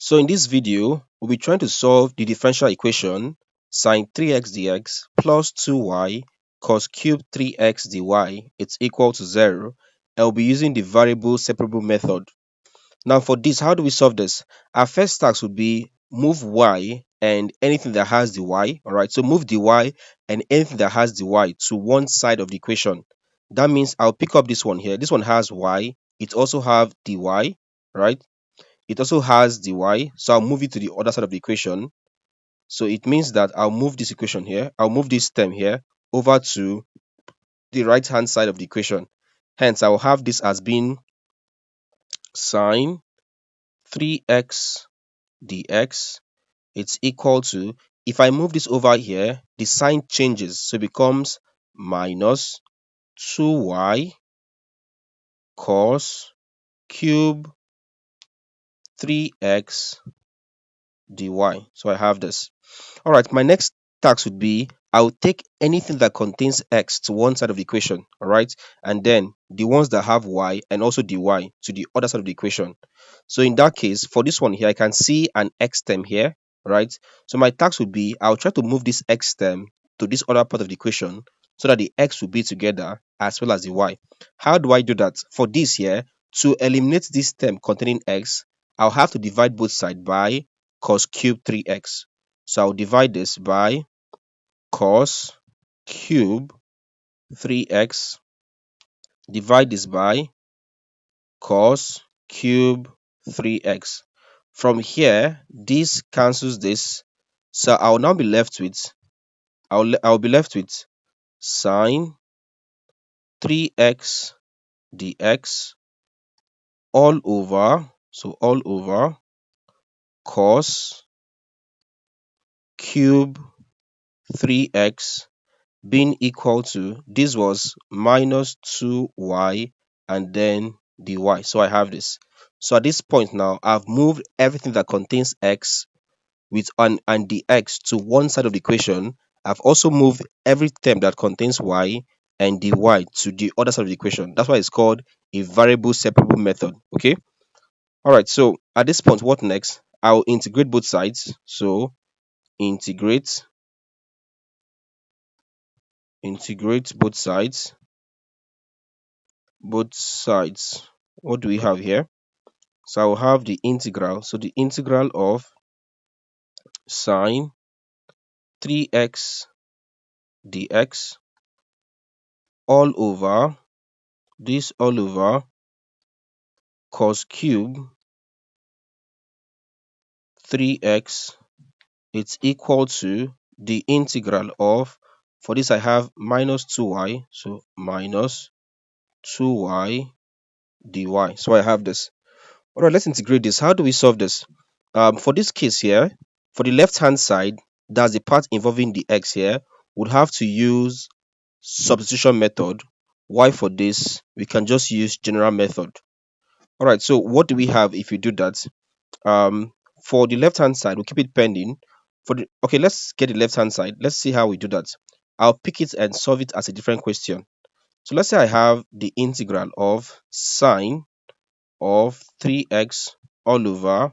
So in this video, we'll be trying to solve the differential equation sine 3x dx plus 2y cos cube 3x dy is equal to 0. And we'll be using the variable separable method. Now for this, how do we solve this? Our first task would be move y and anything that has the y. Alright, so move the y and anything that has the y to one side of the equation. That means I'll pick up this one here. This one has y. It also have dy, right? It also has dy, so I'll move it to the other side of the equation. So it means that I'll move this equation here, I'll move this term here over to the right hand side of the equation. Hence, I will have this as being sine 3x dx. It's equal to, if I move this over here, the sign changes, so it becomes minus 2y cos cube 3x dy. So I have this. All right, my next task would be I'll take anything that contains x to one side of the equation, all right, and then the ones that have y and also dy to the other side of the equation. So in that case, for this one here, I can see an x term here, right? So my task would be I'll try to move this x term to this other part of the equation so that the x will be together as well as the y. How do I do that? For this here, to eliminate this term containing x, I'll have to divide both sides by cos cube 3x. So I'll divide this by cos cube 3x, divide this by cos cube 3x. From here, this cancels this. So I'll now be left with, I'll be left with sine 3x dx all over, so all over cos cube 3x being equal to, this was minus 2y and then dy. So I have this. So at this point now, I've moved everything that contains x with and the x to one side of the equation. I've also moved every term that contains y and dy to the other side of the equation. That's why it's called a variable separable method. Okay. All right. So at this point, what next? I'll integrate both sides. So integrate both sides. What do we have here? So I will have the integral. So the integral of sine 3x dx all over this all over cos cube 3x, it's equal to the integral of, for this I have minus 2y, so minus 2y dy. So I have this. All right, let's integrate this. How do we solve this? For this case here, for the left hand side, that's the part involving the x here, would have to use substitution method. Why for this? We can just use general method. All right, so what do we have if you do that? Um, for the left hand side, we'll keep it pending. Okay, let's get the left hand side. Let's see how we do that. I'll pick it and solve it as a different question. So let's say I have the integral of sine of 3x all over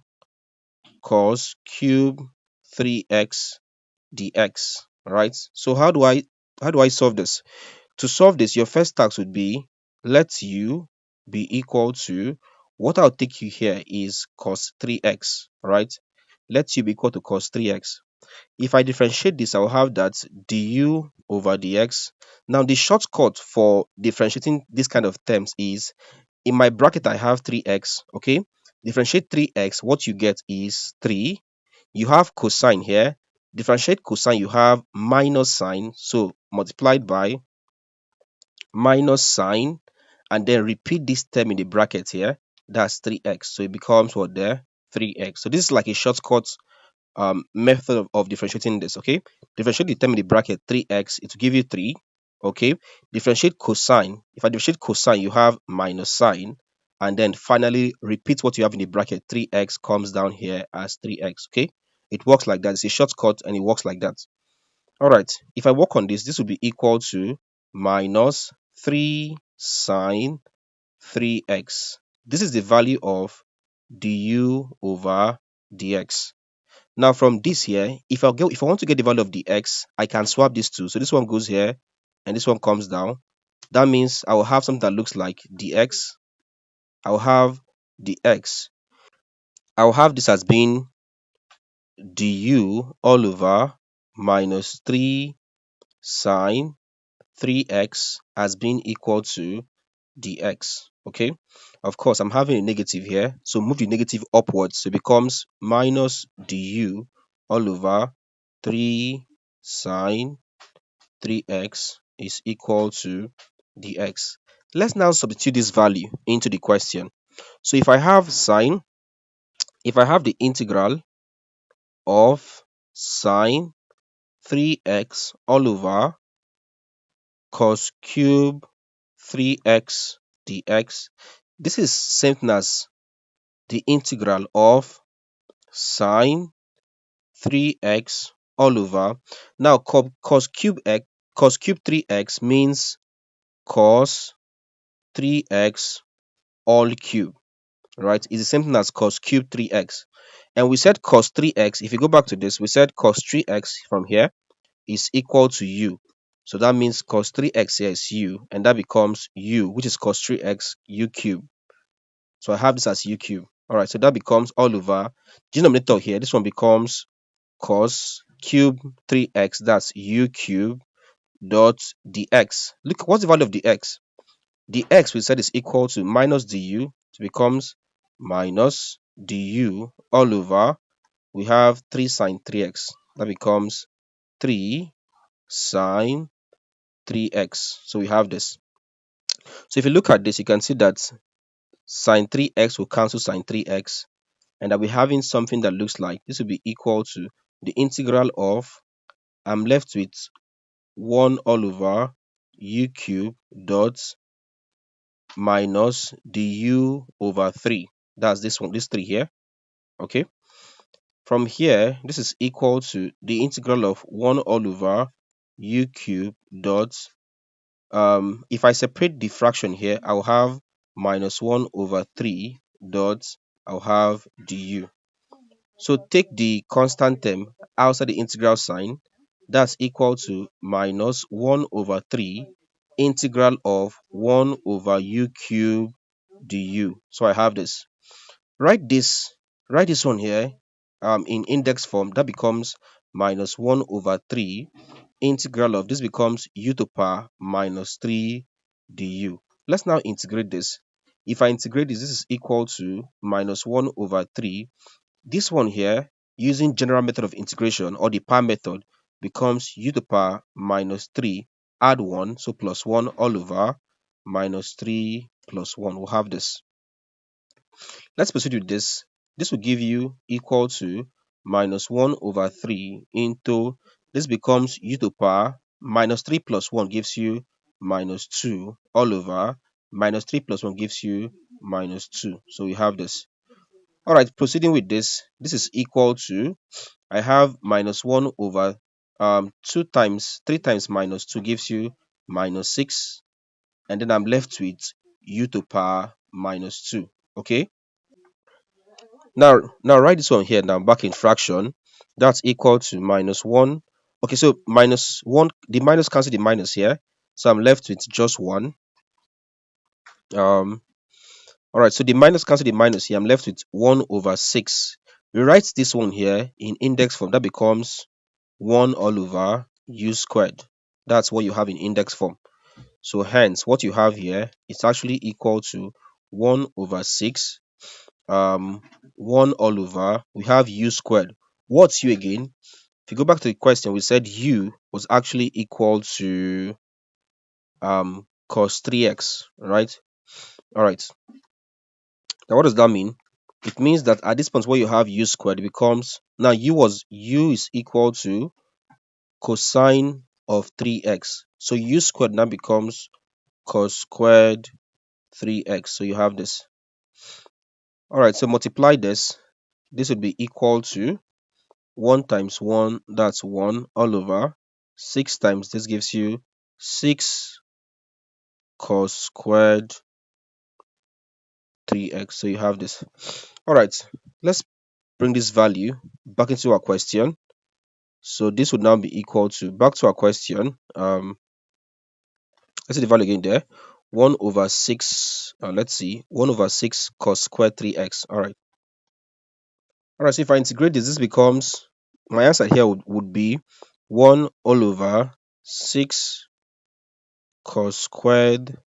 cos cube 3x dx. All right. So how do I solve this? To solve this, your first task would be let u be equal to, what I'll take you here is cos 3x. All right. Let u be equal to cos 3x. If I differentiate this, I'll have that du over dx. Now the shortcut for differentiating this kind of terms is, in my bracket I have 3x. Okay, differentiate 3x, what you get is 3. You have cosine here, differentiate cosine, you have minus sine, so multiplied by minus sine, and then repeat this term in the bracket here, that's 3x, so it becomes what there, 3x. So this is like a shortcut method of differentiating this. Okay, differentiate the term in the bracket 3x, it will give you 3. Okay, differentiate cosine, if I differentiate cosine, you have minus sine, and then finally repeat what you have in the bracket, 3x comes down here as 3x. Okay, it works like that. It's a shortcut and it works like that. All right, if I work on this, this will be equal to minus 3 sine 3x. This is the value of du over dx. Now from this here, if I want to get the value of the x, I can swap these two. So this one goes here and this one comes down. That means I will have something that looks like dx. I'll have the x. I'll have this as being du all over minus 3 sine 3x as being equal to dx. Okay, of course I'm having a negative here, so move the negative upwards, so it becomes minus du all over 3 sine 3x is equal to dx. Let's now substitute this value into the question. So if I have the integral of sine 3x all over cos cube 3x dx, this is same thing as the integral of sine 3x all over. Now cos cube 3x means cos 3x all cube, right? It's the same thing as cos cube 3x. And we said cos 3x, if you go back to this, we said cos 3x from here is equal to u. So that means cos 3x here is u, and that becomes u, which is cos 3x u cube. So I have this as u cube. All right, so that becomes all over denominator here. This one becomes cos cube 3x, that's u cube dot dx. Look, what's the value of the x? The x we said is equal to minus du, so it becomes minus du all over, we have 3 sine 3x, that becomes 3 sine 3x. So we have this. So if you look at this, you can see that sine 3x will cancel sine 3x, and that we're having something that looks like this will be equal to the integral of, I'm left with 1 all over u cube dot minus du over 3. That's this one, this 3 here. Okay. From here, this is equal to the integral of 1 all over u cube dot, if I separate the fraction here, I'll have minus 1 over 3 dot, I'll have du. So take the constant term outside the integral sign, that's equal to minus 1 over 3 integral of 1 over u cube du. So I have this. Write this, write this one here in index form. That becomes minus 1 over 3 integral of, this becomes u to power minus 3 du. Let's now integrate this. If I integrate this, this is equal to minus 1 over 3. This one here, using general method of integration or the power method, becomes u to power minus 3, add 1, so plus 1 all over minus 3 plus 1. We'll have this. Let's proceed with this. This will give you equal to minus 1 over 3 into, this becomes u to power minus 3 plus 1 gives you minus 2 all over minus 3 plus 1 gives you minus 2. So we have this. All right, proceeding with this, this is equal to, I have minus 1 over 2 times 3 times minus 2 gives you minus 6, and then I'm left with u to power minus 2. Okay. Now write this one here now back in fraction. That's equal to minus 1. Okay, so minus 1, the minus cancel the minus here. So I'm left with just 1. All right, so the minus cancel the minus here. I'm left with 1 over 6. We write this one here in index form. That becomes 1 all over u squared. That's what you have in index form. So hence, what you have here is actually equal to 1 over 6 1 all over, we have u squared. What's u again? If you go back to the question, we said u was actually equal to cos 3x, right? All right. Now what does that mean? It means that at this point where you have u squared, it becomes, now u is equal to cosine of 3x. So u squared now becomes cos squared 3x. So you have this. All right, so multiply this. This would be equal to 1 times 1, that's 1 all over 6 times, this gives you 6 cos squared 3x. So you have this. All right, let's bring this value back into our question. So this would now be equal to, back to our question, let's see the value again there, 1 over 6, let's see, 1 over 6 cos squared 3x. All right, so if I integrate this becomes, my answer here would be 1 all over 6 cos squared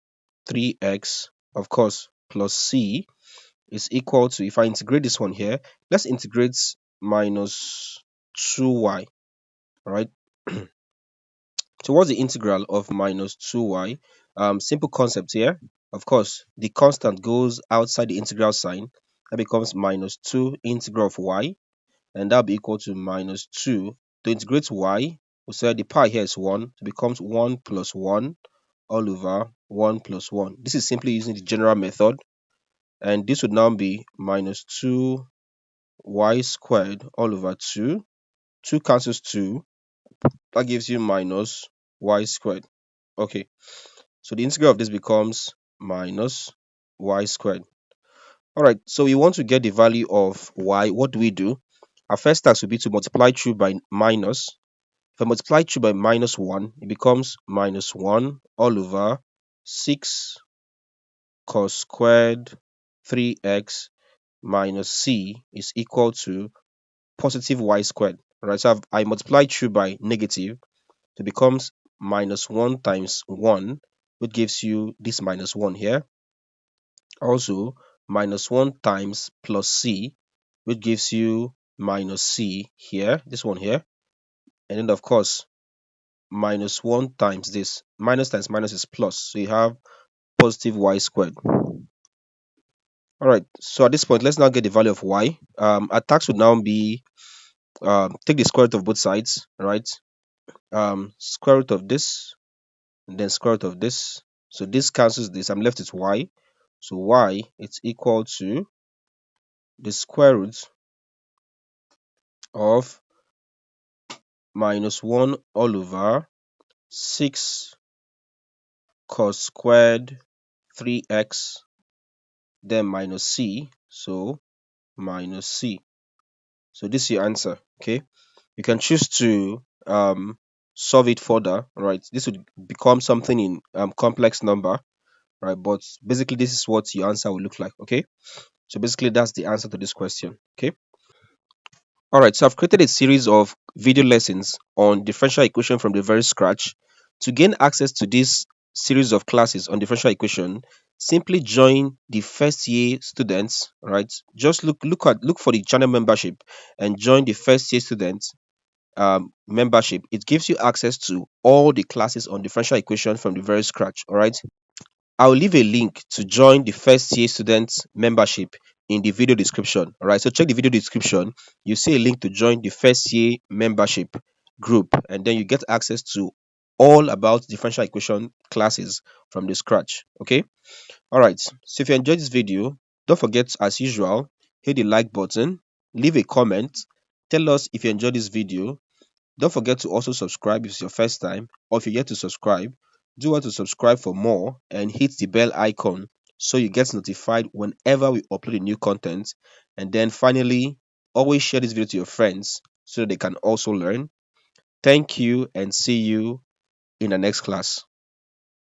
3x, of course, plus c is equal to, if I integrate this one here, let's integrate minus 2y, all right? So what's the integral of minus 2y? Simple concept here. Of course, the constant goes outside the integral sign. That becomes minus 2 integral of y, and that'll be equal to minus 2. To integrate y, we say the power here is 1. So it becomes 1 plus 1 all over 1 plus 1. This is simply using the general method. And this would now be minus 2y squared all over 2. 2 cancels 2. That gives you minus y squared. Okay, so the integral of this becomes minus y squared. All right, so we want to get the value of y. What do we do? Our first task would be to multiply through by minus. If I multiply through by minus 1, it becomes minus 1 all over 6 cos squared 3x minus c is equal to positive y squared. All right, so I multiply through by negative. So it becomes minus 1 times 1, which gives you this minus 1 here. Also, minus 1 times plus c, which gives you minus c here, this one here. And then, of course, minus 1 times this. Minus times minus is plus. So you have positive y squared. All right, so at this point, let's now get the value of y. Our task would now be take the square root of both sides, right? Square root of this, and then square root of this. So this cancels this. I'm left with y. So y it's equal to the square root of minus 1 all over 6 cos squared 3x, then minus c. So minus c. So this is your answer. Okay, you can choose to solve it further, right? This would become something in complex number, right? But basically this is what your answer will look like. Okay, so basically that's the answer to this question. Okay, all right, so I've created a series of video lessons on differential equation from the very scratch. To gain access to this series of classes on differential equation, simply join the first year students, right? Just look for the channel membership and join the first year students membership. It gives you access to all the classes on differential equation from the very scratch. All right, I'll leave a link to join the first year students membership in the video description. All right, so check the video description. You see a link to join the first year membership group, and then you get access to all about differential equation classes from the scratch. Okay, all right, so if you enjoyed this video, don't forget, as usual, hit the like button, leave a comment, tell us if you enjoyed this video. Don't forget to also subscribe if it's your first time, or if you're yet to subscribe, do want to subscribe for more and hit the bell icon so you get notified whenever we upload a new content. And then finally, always share this video to your friends so they can also learn. Thank you and see you in the next class.